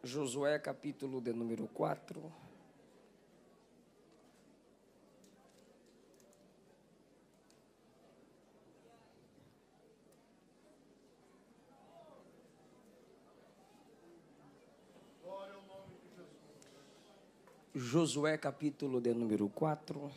Josué, capítulo de número 4. Josué, capítulo de número 4.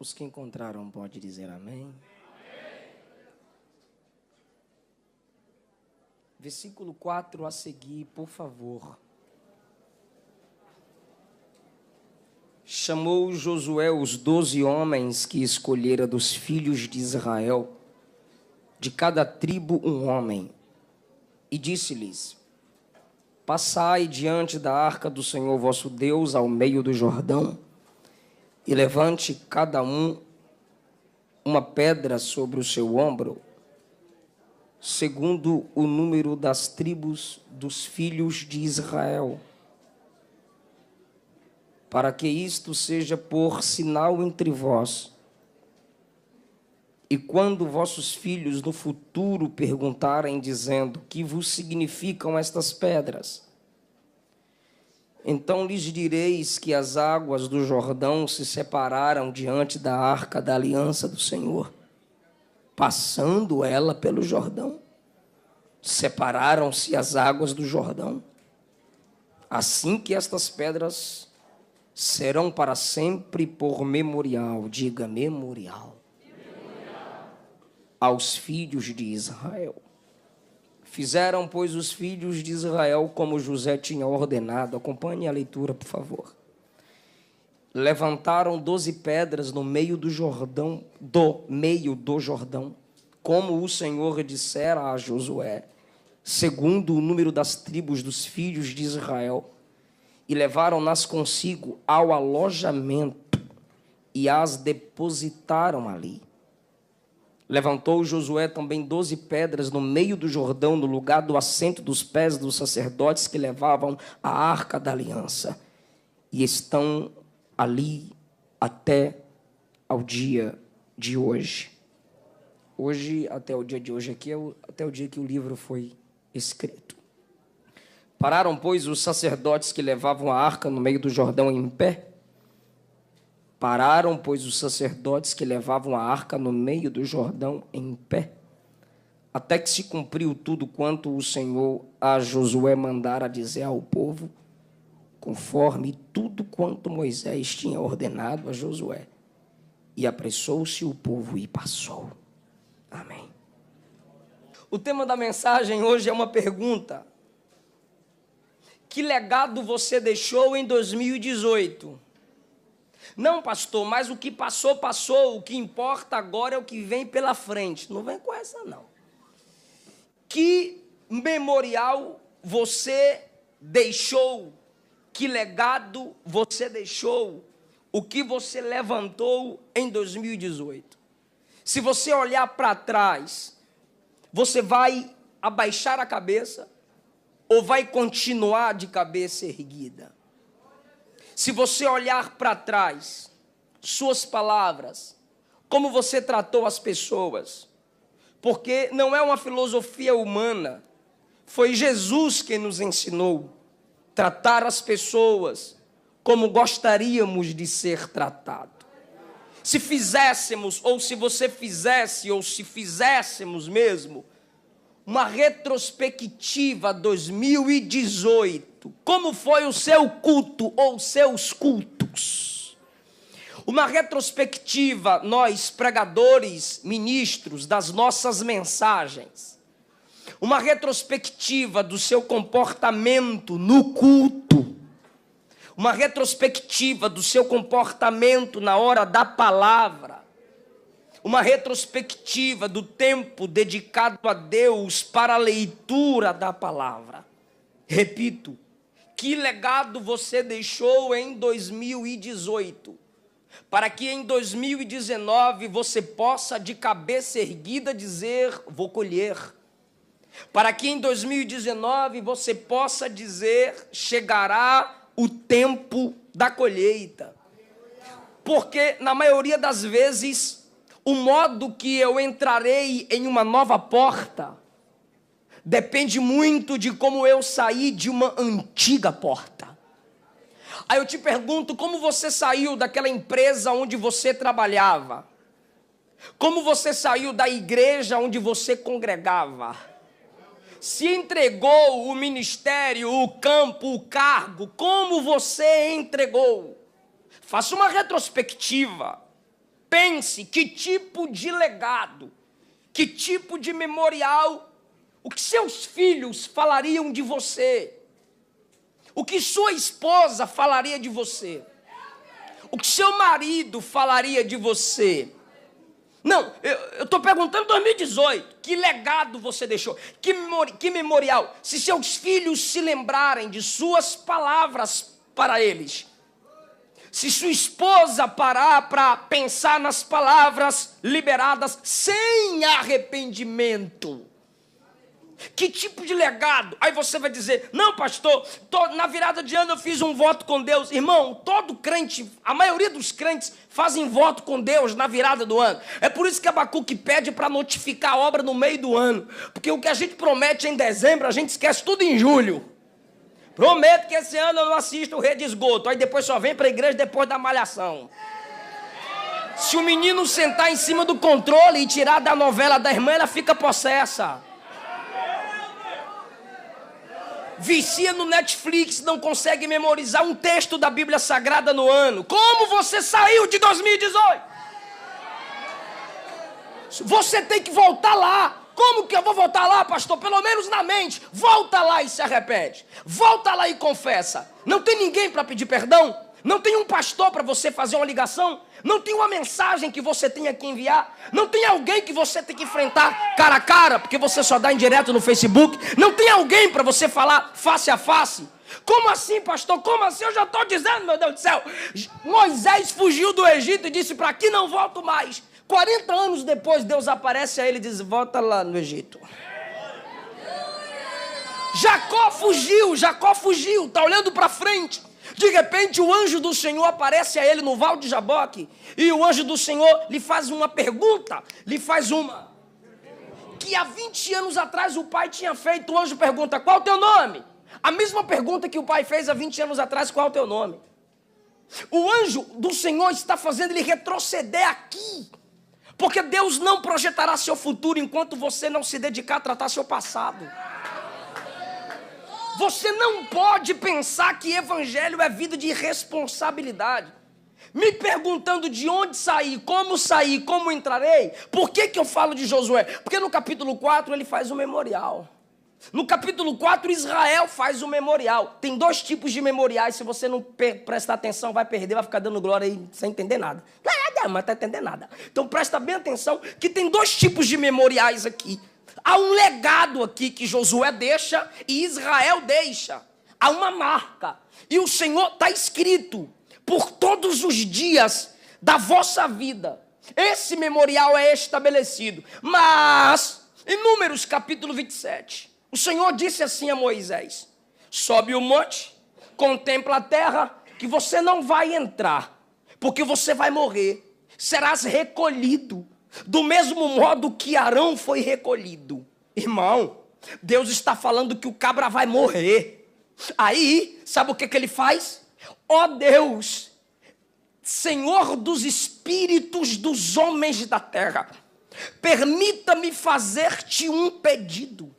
Os que encontraram pode dizer amém. Amém. Versículo 4 a seguir, por favor. Chamou Josué os 12 homens que escolhera dos filhos de Israel, de cada tribo um homem, e disse-lhes: Passai diante da arca do Senhor vosso Deus ao meio do Jordão, e levante cada um uma pedra sobre o seu ombro, segundo o número das tribos dos filhos de Israel, para que isto seja por sinal entre vós. E quando vossos filhos no futuro perguntarem, dizendo: que vos significam estas pedras? Então lhes direis que as águas do Jordão se separaram diante da arca da aliança do Senhor, passando ela pelo Jordão. Separaram-se as águas do Jordão. Assim que estas pedras serão para sempre por memorial, diga memorial, aos filhos de Israel. Fizeram, pois, os filhos de Israel como José tinha ordenado. Acompanhe a leitura, por favor. Levantaram 12 pedras no meio do Jordão, como o Senhor dissera a Josué, segundo o número das tribos dos filhos de Israel, e levaram-nas consigo ao alojamento e as depositaram ali. Levantou Josué também 12 pedras no meio do Jordão, no lugar do assento dos pés dos sacerdotes que levavam a arca da aliança, e estão ali até ao dia de hoje. Hoje, até o dia de hoje aqui, até o dia que o livro foi escrito. Pararam, pois, os sacerdotes que levavam a arca no meio do Jordão em pé. Pararam, pois, os sacerdotes que levavam a arca no meio do Jordão em pé, até que se cumpriu tudo quanto o Senhor a Josué mandara dizer ao povo, conforme tudo quanto Moisés tinha ordenado a Josué. E apressou-se o povo e passou. Amém. O tema da mensagem hoje é uma pergunta. Que legado você deixou em 2018? Não, pastor, mas o que passou, passou. O que importa agora é o que vem pela frente. Não vem com essa, não. Que memorial você deixou? Que legado você deixou? O que você levantou em 2018? Se você olhar para trás, você vai abaixar a cabeça ou vai continuar de cabeça erguida? Se você olhar para trás, suas palavras, como você tratou as pessoas, porque não é uma filosofia humana, foi Jesus quem nos ensinou a tratar as pessoas como gostaríamos de ser tratado. Se fizéssemos, ou se você fizesse, ou se fizéssemos mesmo, uma retrospectiva 2018, como foi o seu culto ou seus cultos? Uma retrospectiva, nós pregadores, ministros das nossas mensagens, uma retrospectiva do seu comportamento no culto, uma retrospectiva do seu comportamento na hora da palavra, uma retrospectiva do tempo dedicado a Deus para a leitura da palavra. Repito, que legado você deixou em 2018, para que em 2019 você possa de cabeça erguida dizer: vou colher. para que em 2019 você possa dizer: chegará o tempo da colheita. Porque, na maioria das vezes, o modo que eu entrarei em uma nova porta depende muito de como eu saí de uma antiga porta. Aí eu te pergunto, como você saiu daquela empresa onde você trabalhava? Como você saiu da igreja onde você congregava? Se entregou o ministério, o campo, o cargo, como você entregou? Faça uma retrospectiva. Pense que tipo de legado, que tipo de memorial, o que seus filhos falariam de você, o que sua esposa falaria de você, o que seu marido falaria de você. Não, eu estou perguntando 2018, que legado você deixou, que memorial, se seus filhos se lembrarem de suas palavras para eles, se sua esposa parar para pensar nas palavras liberadas sem arrependimento, que tipo de legado? Aí você vai dizer: não, pastor, na virada de ano eu fiz um voto com Deus. Irmão, todo crente, a maioria dos crentes fazem voto com Deus na virada do ano. É por isso que Abacuque pede para notificar a obra no meio do ano, porque o que a gente promete em dezembro, a gente esquece tudo em julho. Prometo que esse ano eu não assisto o Rede Esgoto, aí depois só vem para a igreja depois da malhação. Se o menino sentar em cima do controle e tirar da novela da irmã, ela fica possessa. Vicia no Netflix, não consegue memorizar um texto da Bíblia Sagrada no ano. Como você saiu de 2018? Você tem que voltar lá. Como que eu vou voltar lá, pastor? Pelo menos na mente. Volta lá e se arrepende. Volta lá e confessa. Não tem ninguém para pedir perdão? Não tem um pastor para você fazer uma ligação? Não tem uma mensagem que você tenha que enviar? Não tem alguém que você tem que enfrentar cara a cara, porque você só dá indireto no Facebook? Não tem alguém para você falar face a face? Como assim, pastor? Como assim? Eu já estou dizendo, meu Deus do céu. Moisés fugiu do Egito e disse: para aqui não volto mais. 40 anos depois, Deus aparece a ele e diz: volta lá no Egito. Jacó fugiu, está olhando para frente. De repente o anjo do Senhor aparece a ele no Val de Jaboque, e o anjo do Senhor lhe faz uma pergunta, que há 20 anos atrás o pai tinha feito. O anjo pergunta: qual é o teu nome? A mesma pergunta que o pai fez há 20 anos atrás: qual é o teu nome? O anjo do Senhor está fazendo ele retroceder aqui, porque Deus não projetará seu futuro enquanto você não se dedicar a tratar seu passado. Você não pode pensar que evangelho é vida de irresponsabilidade. Me perguntando de onde saí, como entrarei. Por que eu falo de Josué? Porque no capítulo 4 ele faz um memorial. No capítulo 4 Israel faz um memorial. Tem dois tipos de memoriais. Se você não prestar atenção, vai perder, vai ficar dando glória aí sem entender nada. Mas não está entendendo nada. Então presta bem atenção que tem dois tipos de memoriais aqui. Há um legado aqui que Josué deixa e Israel deixa. Há uma marca. E o Senhor está escrito: por todos os dias da vossa vida, esse memorial é estabelecido. Mas, em Números capítulo 27, o Senhor disse assim a Moisés: sobe o monte, contempla a terra, que você não vai entrar, porque você vai morrer. Serás recolhido do mesmo modo que Arão foi recolhido. Irmão, Deus está falando que o cabra vai morrer. Aí, sabe o que ele faz? Ó Deus, Senhor dos espíritos dos homens da terra, permita-me fazer-te um pedido.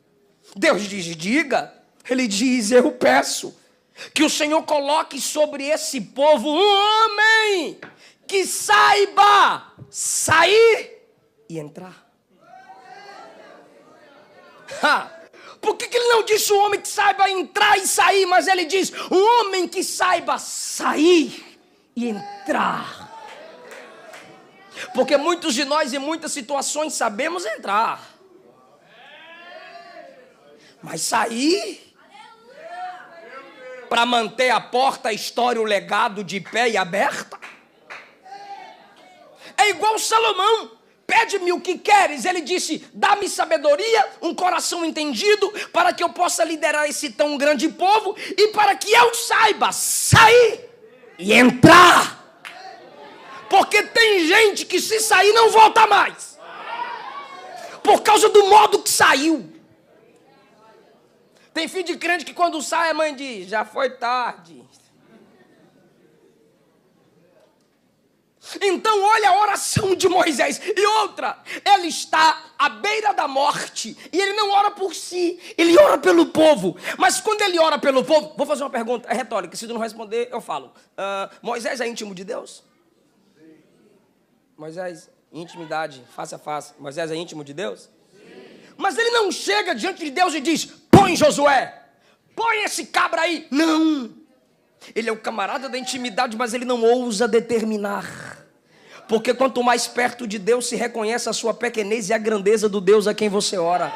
Deus diz: diga. Ele diz: eu peço que o Senhor coloque sobre esse povo um homem que saiba sair e entrar. Por que ele não disse um homem que saiba entrar e sair, mas ele diz um homem que saiba sair e entrar? Porque muitos de nós em muitas situações sabemos entrar, mas sair para manter a porta, a história, o legado de pé e aberta. É igual Salomão. pede-me o que queres. Ele disse, dá-me sabedoria, um coração entendido, para que eu possa liderar esse tão grande povo e para que eu saiba sair e entrar. Porque tem gente que se sair não volta mais. Por causa do modo que saiu. Tem filho de crente que quando sai a mãe diz, já foi tarde. Então olha a oração de Moisés. E outra, ele está à beira da morte. E ele não ora por si, ele ora pelo povo. Mas quando ele ora pelo povo, vou fazer uma pergunta, é retórica. Se tu não responder, eu falo. Moisés é íntimo de Deus? Sim. Moisés, intimidade, face a face. Moisés é íntimo de Deus? Sim. Mas ele não chega diante de Deus e diz, põe Josué, põe esse cabra aí. Não. Ele é o camarada da intimidade, mas ele não ousa determinar. Porque quanto mais perto de Deus se reconhece a sua pequenez e a grandeza do Deus a quem você ora.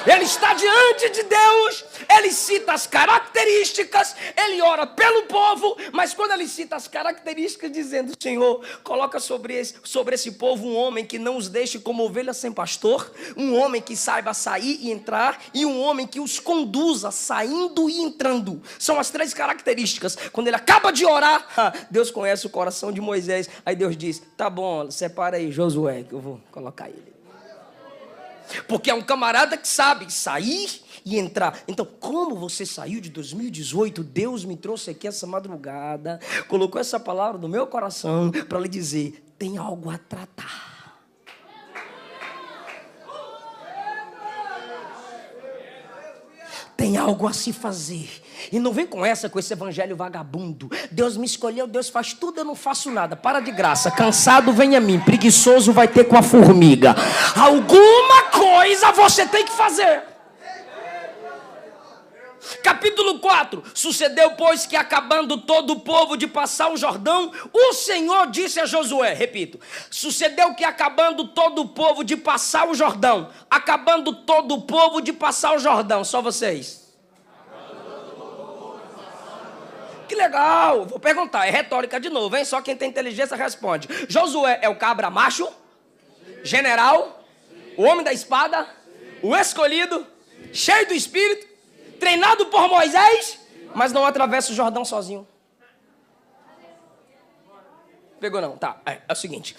Ele está diante de Deus, ele cita as características, ele ora pelo povo, mas quando ele cita as características, dizendo, Senhor, coloca sobre esse povo um homem que não os deixe como ovelhas sem pastor, um homem que saiba sair e entrar, e um homem que os conduza saindo e entrando. São as 3 características. Quando ele acaba de orar, Deus conhece o coração de Moisés, aí Deus diz, tá bom, separa aí Josué, que eu vou colocar ele. Porque é um camarada que sabe sair e entrar. Então, como você saiu de 2018, Deus me trouxe aqui essa madrugada, colocou essa palavra no meu coração para lhe dizer, tem algo a tratar. Tem algo a se fazer. E não vem com esse evangelho vagabundo. Deus me escolheu, Deus faz tudo, eu não faço nada. Para de graça, cansado vem a mim, preguiçoso vai ter com a formiga. Alguma coisa você tem que fazer. Capítulo 4. Sucedeu, pois, que acabando todo o povo de passar o Jordão, o Senhor disse a Josué, repito, sucedeu que acabando todo o povo de passar o Jordão, acabando todo o povo de passar o Jordão, só vocês. Que legal, vou perguntar, é retórica de novo, hein? Só quem tem inteligência responde. Josué é o cabra macho? General? O homem da espada? O escolhido? Cheio do Espírito? Treinado por Moisés? Mas não atravessa o Jordão sozinho. Pegou não? Tá, é o seguinte.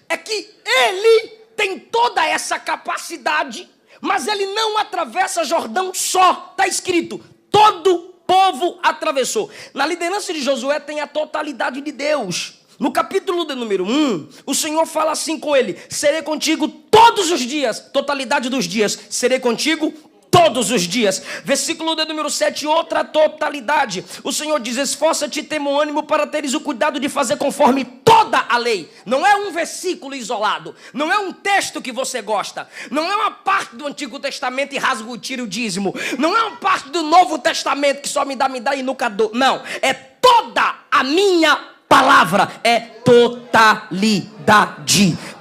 É que ele tem toda essa capacidade, mas ele não atravessa Jordão só. Está escrito, todo povo atravessou. Na liderança de Josué tem a totalidade de Deus. No capítulo de número 1, o Senhor fala assim com ele, serei contigo todos os dias, totalidade dos dias, serei contigo todos os dias. Versículo de número 7, outra totalidade. O Senhor diz, esforça-te e temo ânimo para teres o cuidado de fazer conforme toda a lei. Não é um versículo isolado, não é um texto que você gosta, não é uma parte do Antigo Testamento e rasga o tiro o dízimo, não é uma parte do Novo Testamento que só me dá e nunca dou. Não, é toda a minha palavra, é totalidade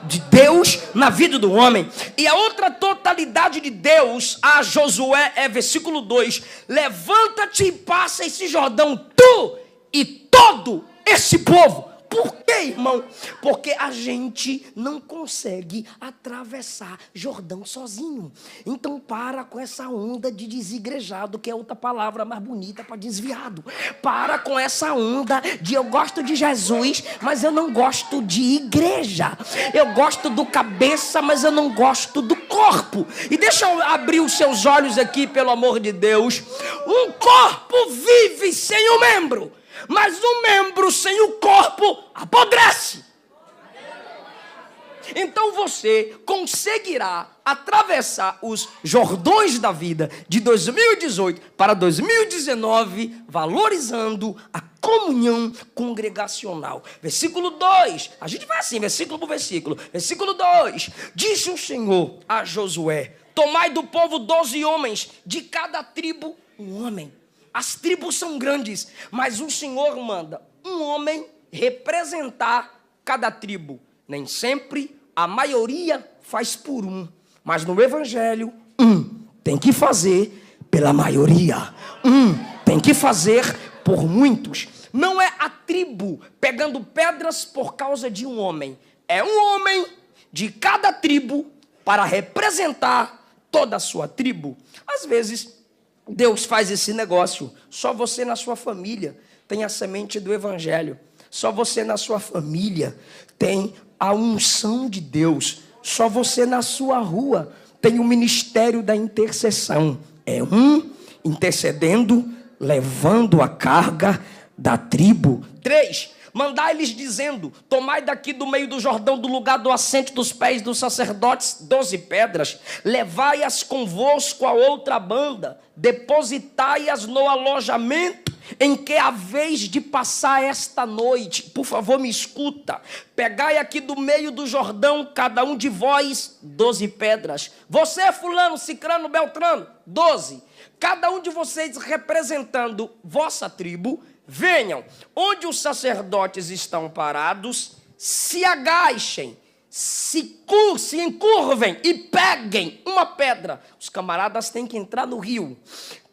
de Deus na vida do homem. E a outra totalidade de Deus a Josué é versículo 2, levanta-te e passa esse Jordão, tu e todo esse povo. Por quê, irmão? Porque a gente não consegue atravessar Jordão sozinho. Então para com essa onda de desigrejado, que é outra palavra mais bonita para desviado. Para com essa onda de eu gosto de Jesus, mas eu não gosto de igreja. Eu gosto do cabeça, mas eu não gosto do corpo. E deixa eu abrir os seus olhos aqui, pelo amor de Deus. Um corpo vive sem o membro, mas um membro sem o corpo apodrece. Então você conseguirá atravessar os Jordões da vida de 2018 para 2019, valorizando a comunhão congregacional. Versículo 2, a gente vai assim, versículo por versículo. Versículo 2, disse o Senhor a Josué, tomai do povo 12 homens, de cada tribo um homem. As tribos são grandes, mas o Senhor manda um homem representar cada tribo. Nem sempre a maioria faz por um, mas no Evangelho, tem que fazer pela maioria. Tem que fazer por muitos. Não é a tribo pegando pedras por causa de um homem. É um homem de cada tribo para representar toda a sua tribo. Às vezes, Deus faz esse negócio. Só você na sua família tem a semente do evangelho. Só você na sua família tem a unção de Deus. Só você na sua rua tem o ministério da intercessão. É um intercedendo, levando a carga da tribo. 3. Mandai-lhes dizendo: tomai daqui do meio do Jordão, do lugar do assento dos pés dos sacerdotes, 12 pedras, levai-as convosco a outra banda, depositai-as no alojamento em que haveis de passar esta noite. Por favor, me escuta. Pegai aqui do meio do Jordão, cada um de vós, 12 pedras. Você, fulano, cicrano, beltrano, 12. Cada um de vocês representando vossa tribo. Venham, onde os sacerdotes estão parados, se agachem, se encurvem e peguem uma pedra. Os camaradas têm que entrar no rio.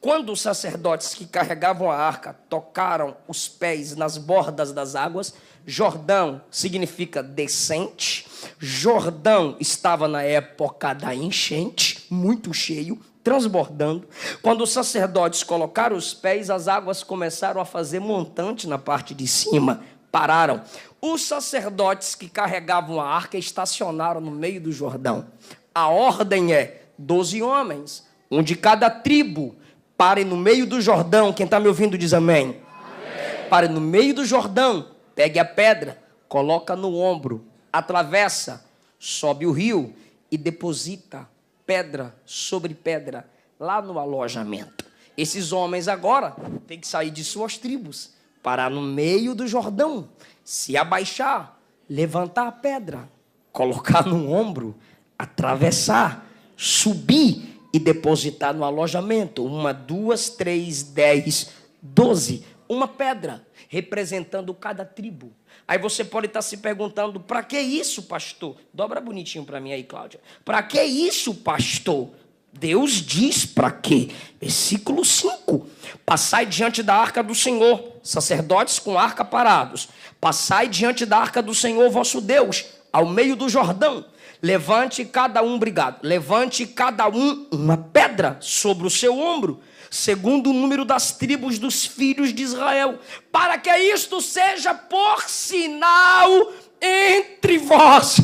Quando os sacerdotes que carregavam a arca tocaram os pés nas bordas das águas, Jordão significa descente. Jordão estava na época da enchente, muito cheio, transbordando. Quando os sacerdotes colocaram os pés, as águas começaram a fazer montante na parte de cima. Pararam. Os sacerdotes que carregavam a arca estacionaram no meio do Jordão. A ordem é 12 homens, um de cada tribo. Parem no meio do Jordão. Quem está me ouvindo diz amém. Amém. Parem no meio do Jordão. Pegue a pedra, coloca no ombro, atravessa, sobe o rio e deposita pedra sobre pedra lá no alojamento. Esses homens agora têm que sair de suas tribos, parar no meio do Jordão, se abaixar, levantar a pedra, colocar no ombro, atravessar, subir e depositar no alojamento. 1, 2, 3, 10, 12. Uma pedra representando cada tribo. Aí você pode estar se perguntando: para que isso, pastor? Dobra bonitinho para mim aí, Cláudia. Para que isso, pastor? Deus diz para quê? Versículo 5. Passai diante da arca do Senhor, sacerdotes com arca parados. Passai diante da arca do Senhor vosso Deus, ao meio do Jordão. Levante cada um, levante cada um uma pedra sobre o seu ombro, segundo o número das tribos dos filhos de Israel, para que isto seja por sinal entre vós.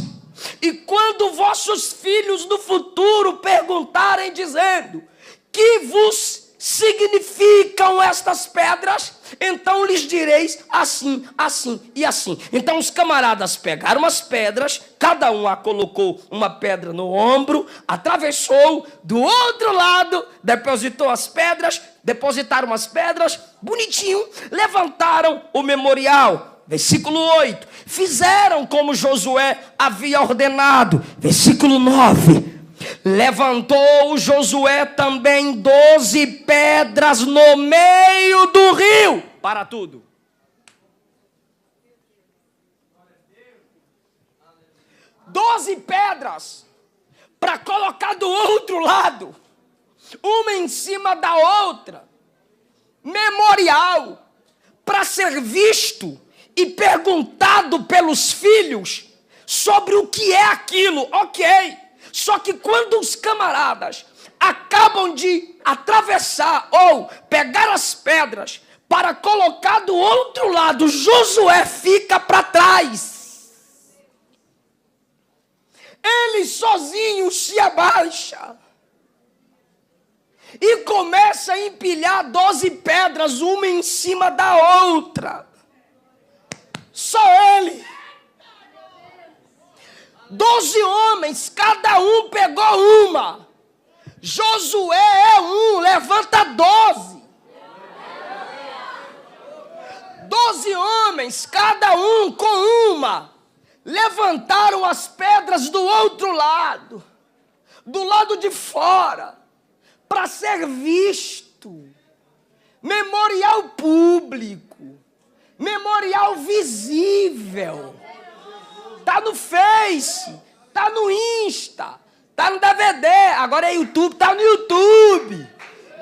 E quando vossos filhos no futuro perguntarem, dizendo: que vos significam estas pedras? Então lhes direis assim, assim e assim. Então os camaradas pegaram as pedras, cada um a colocou uma pedra no ombro, atravessou do outro lado, depositou as pedras, depositaram as pedras, bonitinho, levantaram o memorial. Versículo 8, fizeram como Josué havia ordenado. Versículo 9, levantou Josué também 12 pedras no meio do rio. Para tudo. 12 pedras para colocar do outro lado, uma em cima da outra. Memorial, para ser visto e perguntado pelos filhos sobre o que é aquilo. Ok. Só que quando os camaradas acabam de atravessar ou pegar as pedras para colocar do outro lado, Josué fica para trás. Ele sozinho se abaixa e começa a empilhar 12 pedras, uma em cima da outra. Só ele. 12 homens, cada um pegou uma. Josué é um, levanta 12. 12 homens, cada um com uma, levantaram as pedras do outro lado, do lado de fora, para ser visto. Memorial público, memorial visível. Está no Face, está no Insta, está no DVD, agora é YouTube, está no YouTube.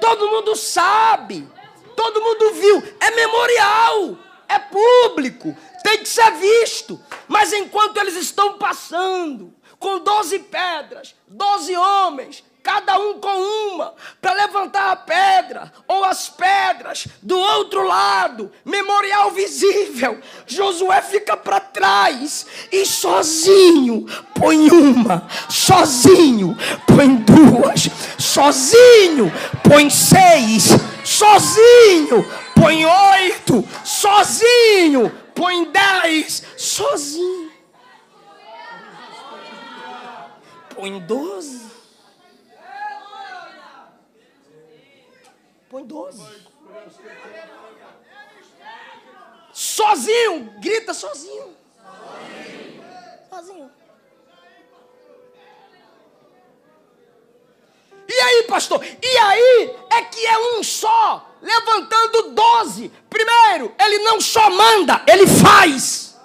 Todo mundo sabe, todo mundo viu. É memorial, é público, tem que ser visto. Mas enquanto eles estão passando, com 12 pedras, 12 homens, cada um com uma, para levantar a pedra ou as pedras do outro lado, memorial visível. Josué fica para trás e sozinho põe uma, sozinho põe duas, sozinho põe 6, sozinho põe 8, sozinho põe 10, sozinho põe 12. Põe 12. Sozinho. Grita sozinho. Sozinho. E aí, pastor? E aí é que é um só, levantando 12. Primeiro, ele não só manda, ele faz.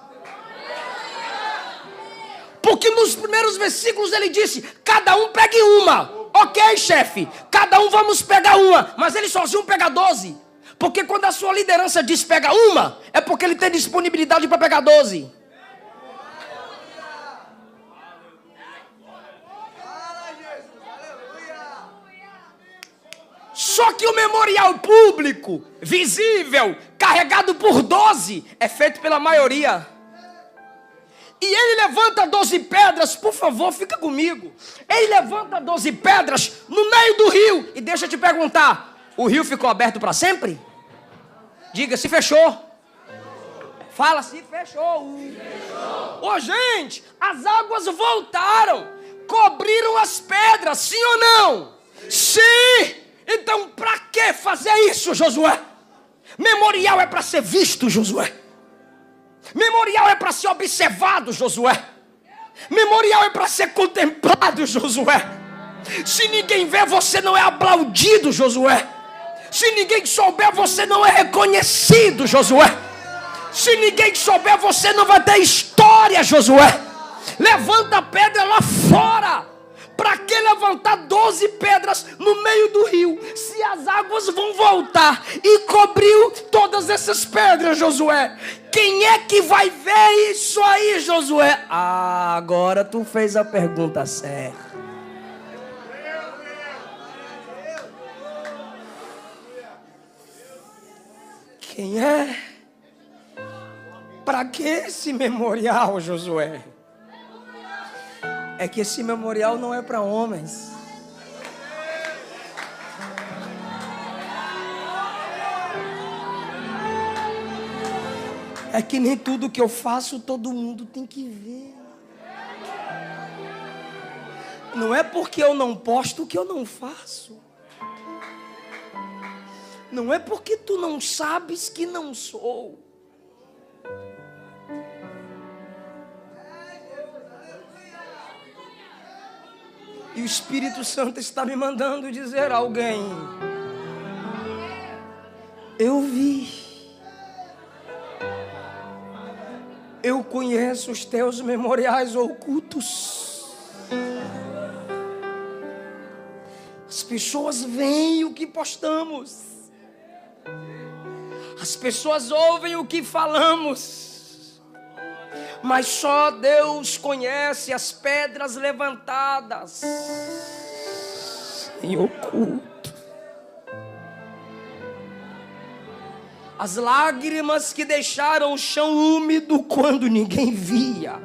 Porque nos primeiros versículos ele disse, cada um pegue uma. Ok, chefe, cada um vamos pegar uma, mas ele sozinho pega 12. Porque quando a sua liderança diz pega uma, é porque ele tem disponibilidade para pegar 12. Só que o memorial público, visível, carregado por 12, é feito pela maioria. E ele levanta 12 pedras, por favor, fica comigo. Ele levanta 12 pedras no meio do rio. E deixa eu te perguntar, o rio ficou aberto para sempre? Diga, se fechou. Fala, se fechou. Ô, gente, as águas voltaram, cobriram as pedras, sim ou não? Sim. Então, para que fazer isso, Josué? Memorial é para ser visto, Josué. Memorial é para ser observado, Josué. Memorial é para ser contemplado, Josué. Se ninguém vê, você não é aplaudido, Josué. Se ninguém souber, você não é reconhecido, Josué. Se ninguém souber, você não vai ter história, Josué. Levanta a pedra lá fora. Para que levantar 12 pedras no meio do rio, se as águas vão voltar e cobriu todas essas pedras, Josué? Quem é que vai ver isso aí, Josué? Ah, agora tu fez a pergunta certa. Quem é? Para que esse memorial, Josué? É que esse memorial não é para homens. É que nem tudo que eu faço todo mundo tem que ver. Não é porque eu não posto que eu não faço. Não é porque tu não sabes que não sou. E o Espírito Santo está me mandando dizer a alguém: eu vi, eu conheço os teus memoriais ocultos. As pessoas veem o que postamos, as pessoas ouvem o que falamos, mas só Deus conhece as pedras levantadas em oculto. As lágrimas que deixaram o chão úmido quando ninguém via.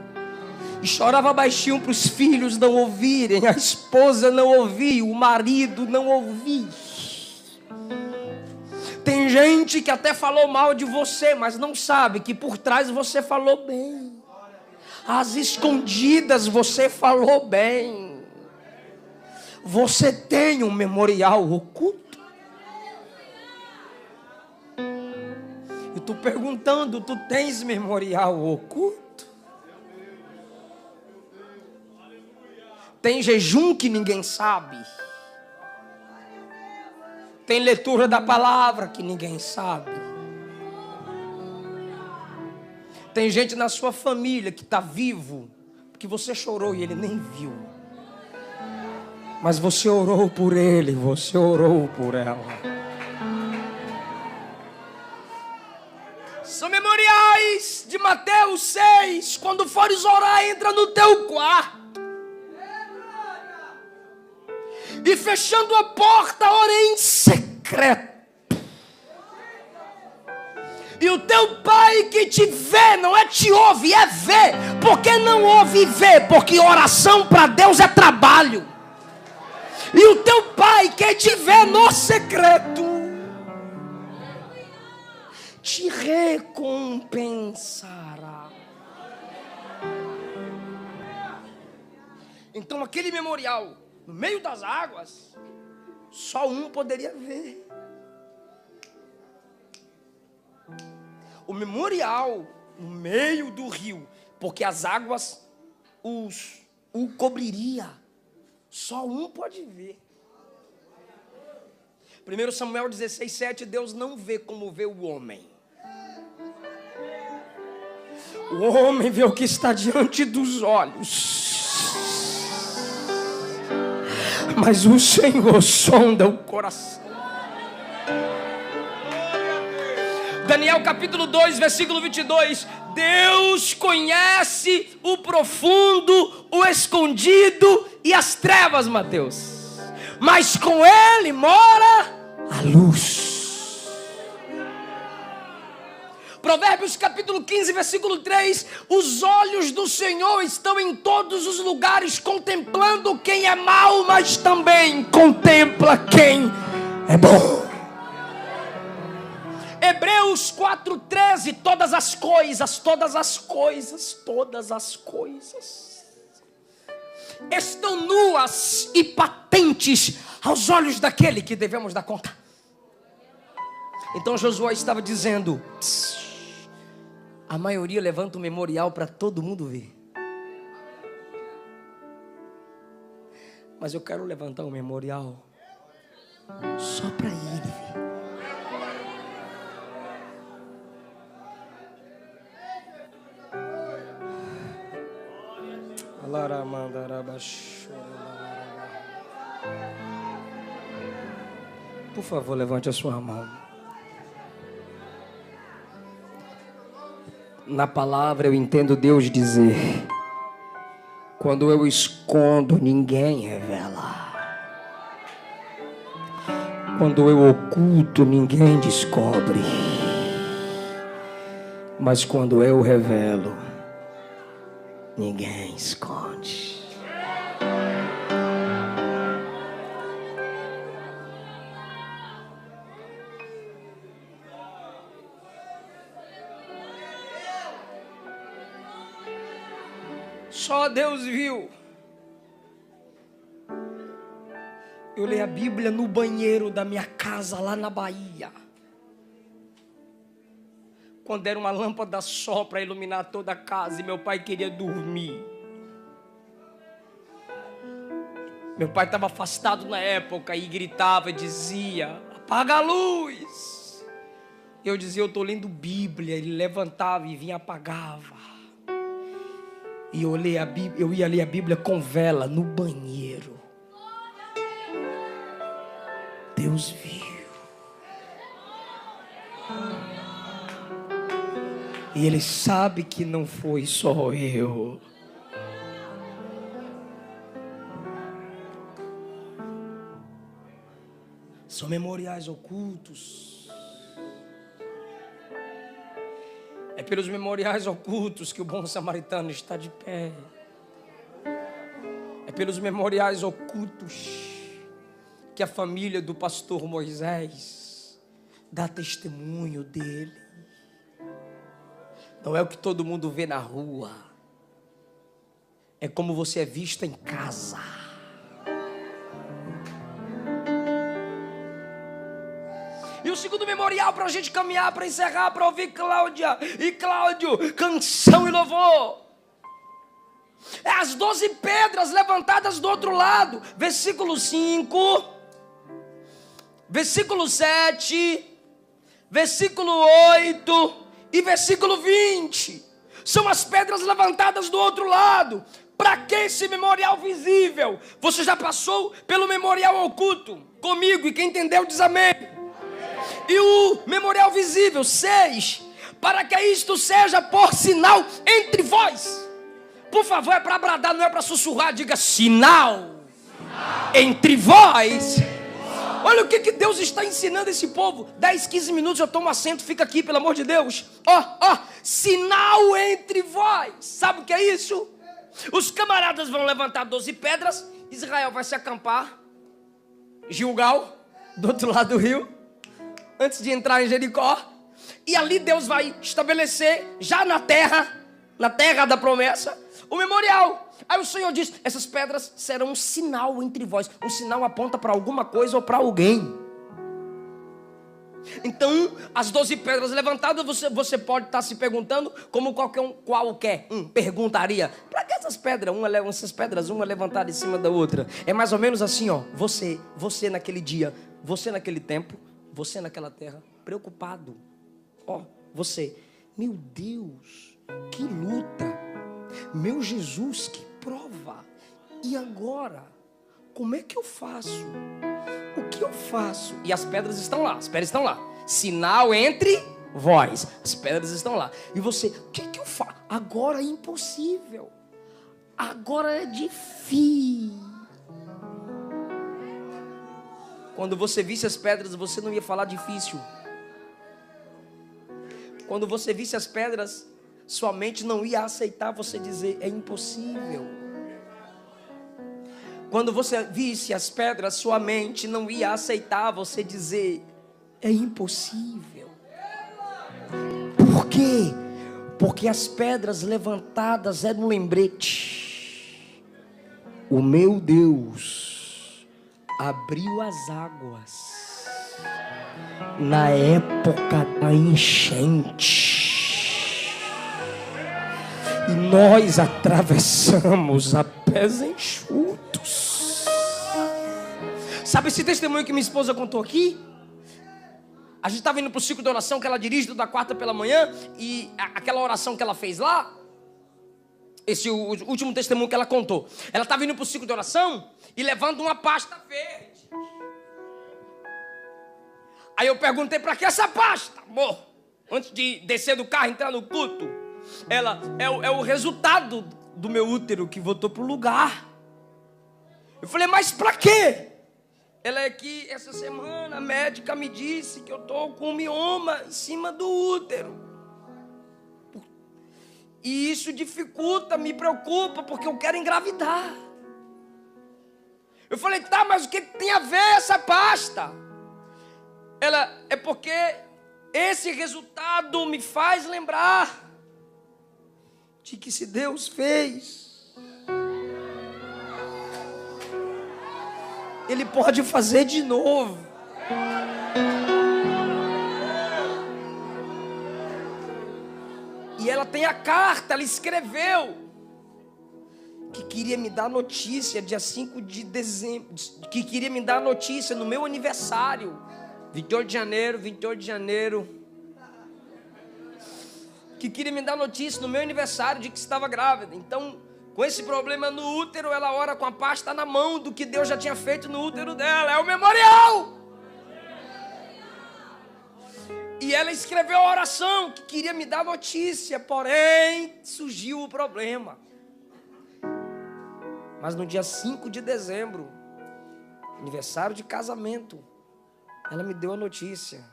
E chorava baixinho para os filhos não ouvirem, a esposa não ouvia, o marido não ouvia. Tem gente que até falou mal de você, mas não sabe que por trás você falou bem. Às escondidas você falou bem. Você tem um memorial oculto. Eu estou perguntando, tu tens memorial oculto? Tem jejum que ninguém sabe. Tem leitura da palavra que ninguém sabe. Tem gente na sua família que está vivo, porque você chorou e ele nem viu. Mas você orou por ele, você orou por ela. São memoriais de Mateus 6. Quando fores orar, entra no teu quarto. fechando a porta, ora em secreto. E o teu pai que te vê, não é te ouve, é vê. Por que não ouve e vê? Porque oração para Deus é trabalho. E o teu pai que te vê no secreto te recompensará. Então aquele memorial no meio das águas, só um poderia ver. O memorial no meio do rio, porque as águas o cobriria. Só um pode ver. 1 Samuel 16:7, Deus não vê como vê o homem. O homem vê o que está diante dos olhos, mas o Senhor sonda o coração. Daniel capítulo 2, versículo 22. Deus conhece o profundo, o escondido e as trevas, Mateus. Mas com Ele mora a luz. Provérbios capítulo 15, versículo 3. Os olhos do Senhor estão em todos os lugares, contemplando quem é mau, mas também contempla quem é bom. Hebreus 4:13, todas as coisas estão nuas e patentes aos olhos daquele que devemos dar conta. Então Josué estava dizendo: a maioria levanta um memorial para todo mundo ver, mas eu quero levantar um memorial só para ele ver. Por favor, levante a sua mão. Na palavra eu entendo Deus dizer: quando eu escondo, ninguém revela. Quando eu oculto, ninguém descobre. Mas quando eu revelo, ninguém esconde. Só Deus viu. Eu leio a Bíblia no banheiro da minha casa lá na Bahia, quando era uma lâmpada só para iluminar toda a casa, e meu pai queria dormir. Meu pai estava afastado na época e gritava e dizia: apaga a luz. Eu dizia: eu estou lendo Bíblia. Ele levantava e vinha, apagava. E eu ia ler a Bíblia com vela no banheiro. Deus viu. E Ele sabe que não foi só eu. São memoriais ocultos. É pelos memoriais ocultos que o bom samaritano está de pé. É pelos memoriais ocultos que a família do pastor Moisés dá testemunho dele. Não é o que todo mundo vê na rua. É como você é visto em casa. E o segundo memorial para a gente caminhar, para encerrar, para ouvir Cláudia e Cláudio, canção e louvor. É as 12 pedras levantadas do outro lado. Versículo 5, versículo 7, versículo 8 e versículo 20. São as pedras levantadas do outro lado. Para que esse memorial visível? Você já passou pelo memorial oculto comigo, e quem entendeu diz amém. E o memorial visível, 6, para que isto seja por sinal entre vós. Por favor, é para bradar, não é para sussurrar. Diga: sinal entre vós. Olha o que Deus está ensinando esse povo. 10, 15 minutos eu tomo assento, fica aqui, pelo amor de Deus. Sinal entre vós. Sabe o que é isso? Os camaradas vão levantar 12 pedras. Israel vai se acampar Gilgal, do outro lado do rio, antes de entrar em Jericó. E ali Deus vai estabelecer, já na terra da promessa, o memorial. Aí o Senhor diz: essas pedras serão um sinal entre vós. Um sinal aponta para alguma coisa ou para alguém. Então, as 12 pedras levantadas, você pode estar se perguntando, como qualquer um perguntaria: para que essas pedras, uma levantada em cima da outra? É mais ou menos assim, ó. Você naquele dia, você naquele tempo, você naquela terra, preocupado. Você, meu Deus, que luta. Meu Jesus, que prova. E agora? Como é que eu faço? O que eu faço? E as pedras estão lá. Sinal entre vós. As pedras estão lá. E você, o que eu faço? Agora é impossível. Agora é difícil. Quando você visse as pedras, você não ia falar difícil. Quando você visse as pedras, sua mente não ia aceitar você dizer: é impossível. Quando você visse as pedras, sua mente não ia aceitar você dizer: é impossível. Por quê? Porque as pedras levantadas eram um lembrete. O meu Deus abriu as águas na época da enchente. E nós atravessamos a pés enxutos. Sabe esse testemunho que minha esposa contou aqui? A gente estava indo para o ciclo de oração que ela dirige toda quarta pela manhã. E aquela oração que ela fez lá, esse último testemunho que ela contou, ela estava indo para o ciclo de oração e levando uma pasta verde. Aí eu perguntei: para que essa pasta, amor? Antes de descer do carro e entrar no culto. Ela é o resultado do meu útero que voltou para o lugar. Eu falei: mas para quê? Ela é que essa semana a médica me disse que eu estou com um mioma em cima do útero. E isso dificulta, me preocupa, porque eu quero engravidar. Eu falei: tá, mas o que tem a ver essa pasta? Ela: é porque esse resultado me faz lembrar de que se Deus fez, Ele pode fazer de novo. E ela tem a carta, ela escreveu que queria me dar notícia dia 5 de dezembro, que queria me dar notícia no meu aniversário, 28 de janeiro, que queria me dar notícia no meu aniversário de que estava grávida. Então, com esse problema no útero, ela ora com a pasta na mão do que Deus já tinha feito no útero dela. É o memorial. E ela escreveu a oração que queria me dar notícia, porém surgiu o problema. Mas no dia 5 de dezembro, aniversário de casamento, ela me deu a notícia: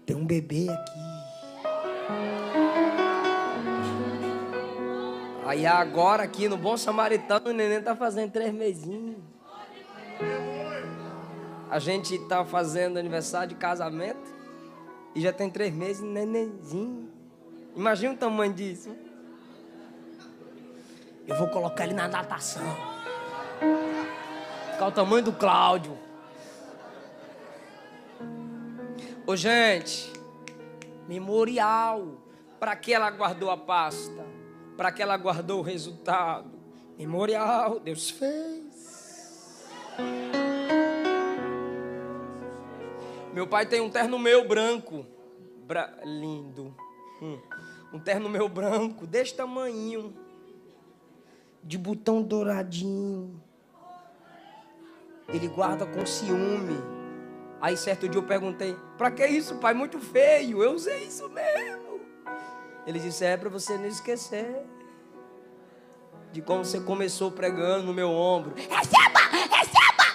tem um bebê aqui. Aí agora aqui no Bom Samaritano o neném tá fazendo 3 mesinhos. A gente tá fazendo aniversário de casamento e já tem 3 meses nenenzinho. Imagina o tamanho disso. Eu vou colocar ele na natação. Ficar o tamanho do Cláudio. Ô gente, memorial. Para que ela guardou a pasta? Para que ela guardou o resultado? Memorial, Deus fez. Meu pai tem um terno meu branco, lindo. Um terno meu branco, desse tamanho, de botão douradinho. Ele guarda com ciúme. Aí certo dia eu perguntei: para que isso, pai? Muito feio. Eu usei isso mesmo. Ele disse: é para você não esquecer de como você começou pregando no meu ombro. Receba! Receba!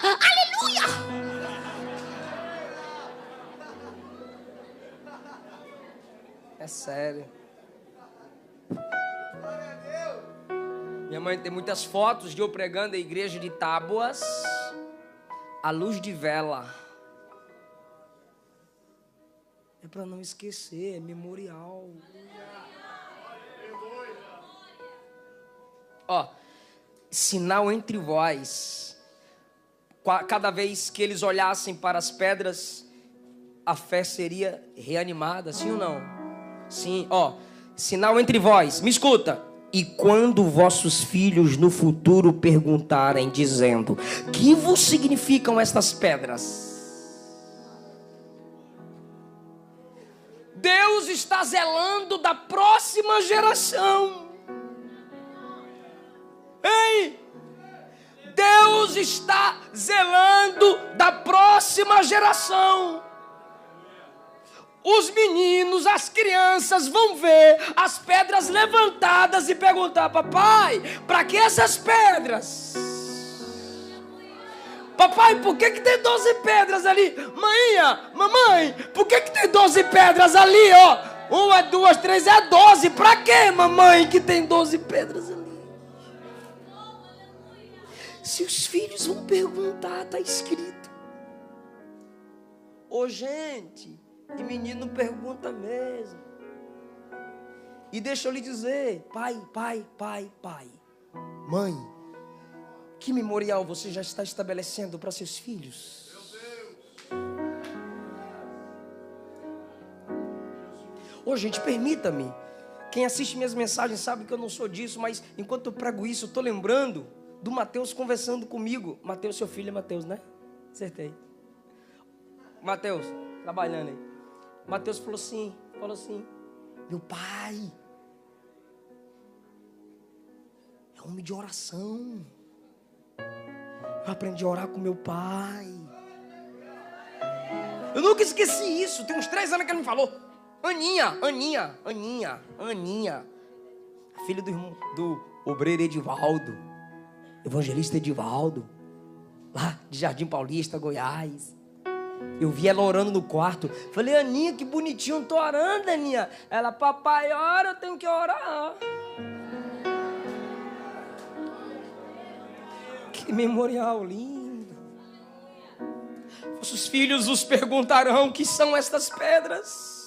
É sério. Minha mãe tem muitas fotos de eu pregando a igreja de Tábuas, à luz de vela. É para não esquecer, é memorial. Ó, sinal entre vós. Cada vez que eles olhassem para as pedras, a fé seria reanimada, sim ou não? Sim, ó, sinal entre vós. Me escuta. E quando vossos filhos no futuro perguntarem, dizendo: que vos significam estas pedras? Deus está zelando da próxima geração. Ei! Deus está zelando da próxima geração. Os meninos, as crianças vão ver as pedras levantadas e perguntar: papai, para que essas pedras? Papai, por que tem 12 pedras ali? Mamãe, por que tem 12 pedras ali, ó? 1, 2, 3, 12. Para que, mamãe, que tem 12 pedras ali? Se os filhos vão perguntar, está escrito. Ô, gente, e menino pergunta mesmo. E deixa eu lhe dizer, pai, mãe, que memorial você já está estabelecendo para seus filhos? Ô, gente, permita-me. Quem assiste minhas mensagens sabe que eu não sou disso, mas enquanto eu prego isso, eu estou lembrando do Mateus conversando comigo. Mateus, seu filho é Mateus, né? Acertei. Mateus, trabalhando aí. Mateus falou assim: meu pai é homem de oração. Eu aprendi a orar com meu pai. Eu nunca esqueci isso. Tem uns 3 anos que ele me falou. Aninha, filho do obreiro Edivaldo, evangelista Edivaldo, lá de Jardim Paulista, Goiás. Eu vi ela orando no quarto. Falei: Aninha, que bonitinho, eu tô orando, Aninha. Ela: papai, ora, eu tenho que orar. Que memorial lindo. Vossos filhos os perguntarão: que são estas pedras?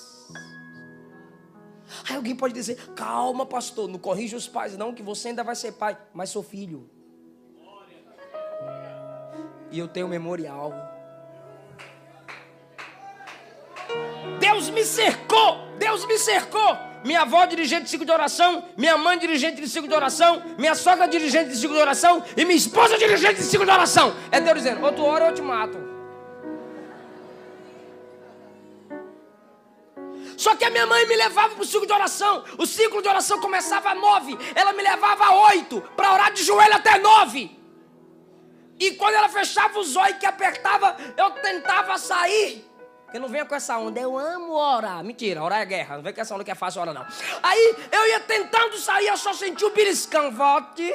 Aí alguém pode dizer: calma, pastor, não corrija os pais não, que você ainda vai ser pai. Mas sou filho. E eu tenho memorial. Deus me cercou. Minha avó dirigente de ciclo de oração, minha mãe dirigente de ciclo de oração, minha sogra dirigente de ciclo de oração e minha esposa dirigente de ciclo de oração. É Deus dizendo: ou tu ora ou eu te mato. Só que a minha mãe me levava para o ciclo de oração. O ciclo de oração começava às 9. Ela me levava às 8 para orar de joelho até 9. E quando ela fechava os olhos que apertava, eu tentava sair. Porque não venha com essa onda: eu amo orar. Mentira, orar é guerra. Não vem com essa onda que é fácil orar, não. Aí eu ia tentando sair, eu só sentia o beliscão. Volte.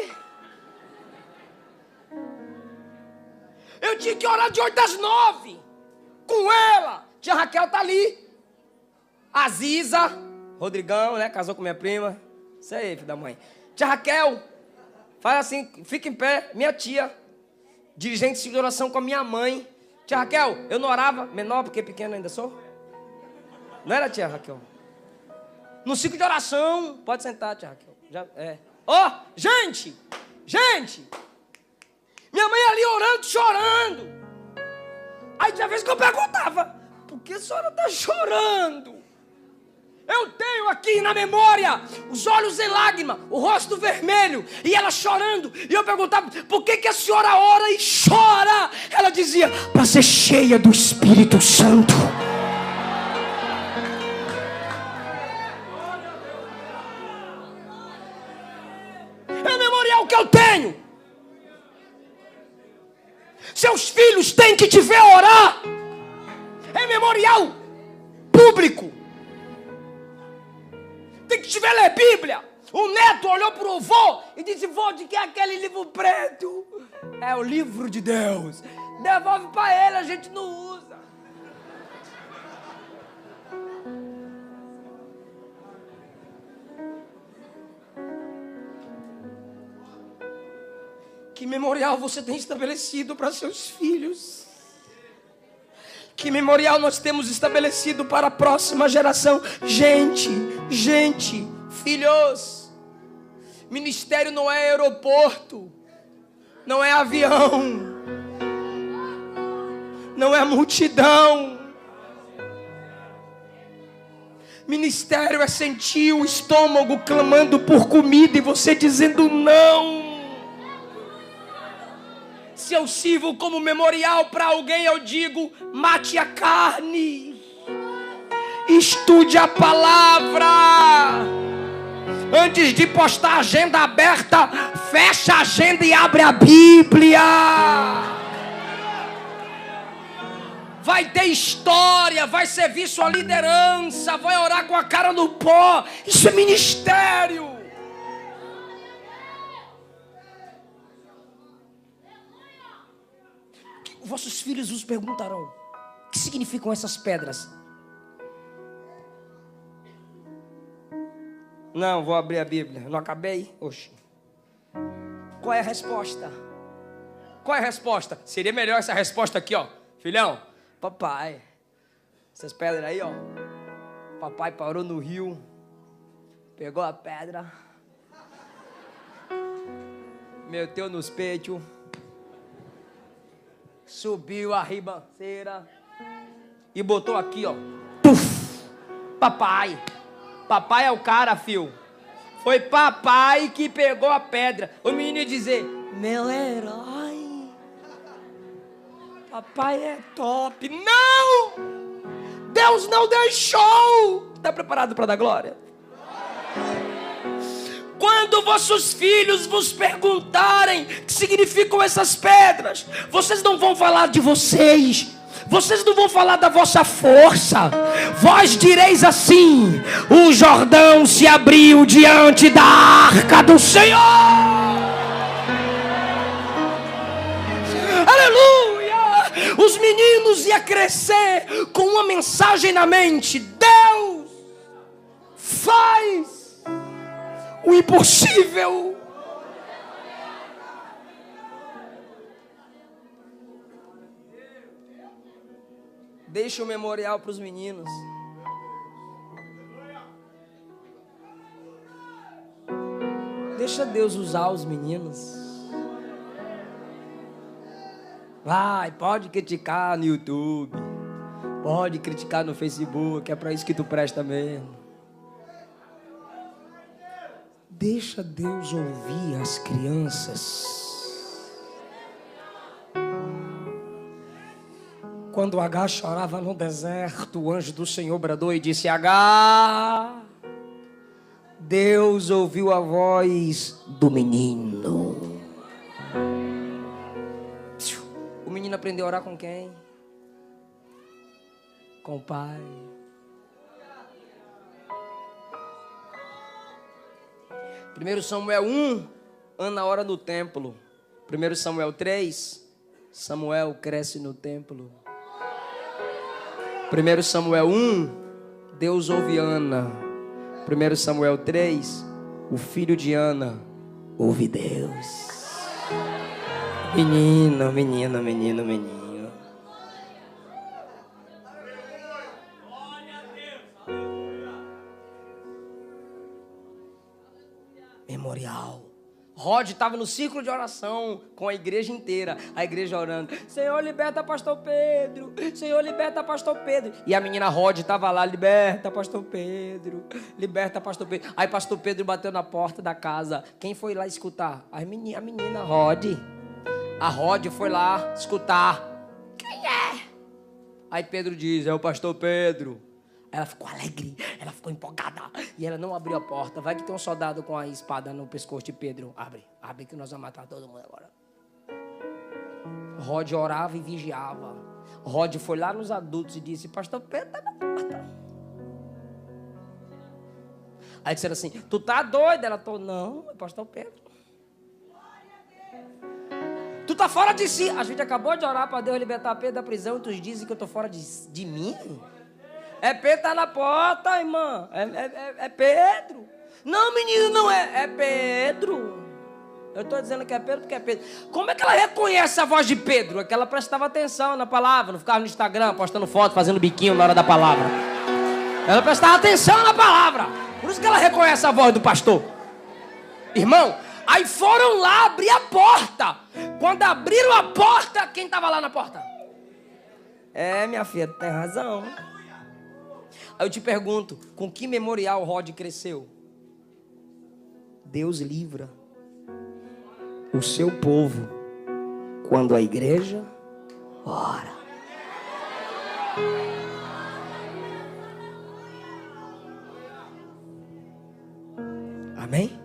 Eu tinha que orar de 8 às 9. Com ela. Tia Raquel tá ali. Aziza, Rodrigão, né? Casou com minha prima. Isso aí, filho da mãe. Tia Raquel, faz assim, fica em pé. Minha tia, dirigente de oração com a minha mãe. Tia Raquel, eu não orava, menor porque pequeno ainda sou. Não era, tia Raquel? No ciclo de oração, pode sentar, tia Raquel. Já, Ó, gente, minha mãe ali orando, chorando. Aí tinha vez que eu perguntava: por que a senhora está chorando? Eu tenho aqui na memória os olhos em lágrima, o rosto vermelho, e ela chorando. E eu perguntava: por que a senhora ora e chora? Ela dizia: para ser cheia do Espírito Santo. É o memorial que eu tenho. Seus filhos têm que te ver orar. É memorial público. Tem que te ver ler Bíblia. O neto olhou para o vô e disse: vô, de que é aquele livro preto? É o livro de Deus. Devolve para ele, a gente não usa. Que memorial você tem estabelecido para seus filhos? Que memorial nós temos estabelecido para a próxima geração? Gente, filhos, ministério não é aeroporto, não é avião, não é multidão. Ministério é sentir o estômago clamando por comida e você dizendo não. Se eu sirvo como memorial para alguém, eu digo: mate a carne, estude a palavra. Antes de postar agenda aberta, fecha a agenda e abre a Bíblia. Vai ter história, vai servir sua liderança, vai orar com a cara no pó. Isso é ministério. Vossos filhos vos perguntarão: o que significam essas pedras? Não, vou abrir a Bíblia. Não acabei? Oxe. Qual é a resposta? Qual é a resposta? Seria melhor essa resposta aqui, ó. Filhão, papai, essas pedras aí, ó. Papai parou no rio, pegou a pedra, meteu nos peitos, subiu a ribanceira e botou aqui, ó. Puf! Papai. Papai é o cara, fio. Foi papai que pegou a pedra. O menino ia dizer: meu herói. Papai é top. Não! Deus não deixou. Está preparado para dar glória? Quando vossos filhos vos perguntarem o que significam essas pedras, vocês não vão falar de vocês. Vocês não vão falar da vossa força. Vós direis assim: o Jordão se abriu diante da arca do Senhor. Aleluia! Os meninos iam crescer com uma mensagem na mente: Deus faz o impossível. Deixa o memorial para os meninos. Deixa Deus usar os meninos. Vai, pode criticar no YouTube, pode criticar no Facebook, é para isso que tu presta mesmo. Deixa Deus ouvir as crianças. Quando Agar chorava no deserto, o anjo do Senhor bradou e disse: Agar, Deus ouviu a voz do menino. O menino aprendeu a orar com quem? Com o pai. Primeiro Samuel 1, Ana ora no templo. 1 Samuel 3, Samuel cresce no templo. 1 Samuel 1, Deus ouve Ana. 1 Samuel 3, o filho de Ana ouve Deus. Menino, menino, menino, menino. Memorial. Rod estava no círculo de oração com a igreja inteira, a igreja orando: Senhor, liberta pastor Pedro, Senhor, liberta pastor Pedro. E a menina Rod estava lá: liberta pastor Pedro, liberta pastor Pedro. Aí pastor Pedro bateu na porta da casa. Quem foi lá escutar? A menina Rod. A Rod foi lá escutar. Quem é? Aí Pedro diz: é o pastor Pedro. Ela ficou alegre, ela ficou empolgada. E ela não abriu a porta. Vai que tem um soldado com a espada no pescoço de Pedro. Abre que nós vamos matar todo mundo agora. Rod orava e vigiava. Rod foi lá nos adultos e disse: pastor Pedro está na porta. Aí disseram assim: tu tá doida? Ela falou: não, é pastor Pedro. Tu tá fora de si. A gente acabou de orar para Deus libertar Pedro da prisão e tu dizem que eu tô fora de mim? É Pedro, tá na porta, irmã. É Pedro. Não, menino, não é. É Pedro. Eu estou dizendo que é Pedro porque é Pedro. Como é que ela reconhece a voz de Pedro? É que ela prestava atenção na palavra, não ficava no Instagram postando foto, fazendo biquinho na hora da palavra. Ela prestava atenção na palavra. Por isso que ela reconhece a voz do pastor. Irmão, aí foram lá abrir a porta. Quando abriram a porta, quem estava lá na porta? É, minha filha, tem razão. Aí eu te pergunto, com que memorial Rod cresceu? Deus livra o seu povo quando a igreja ora. Amém?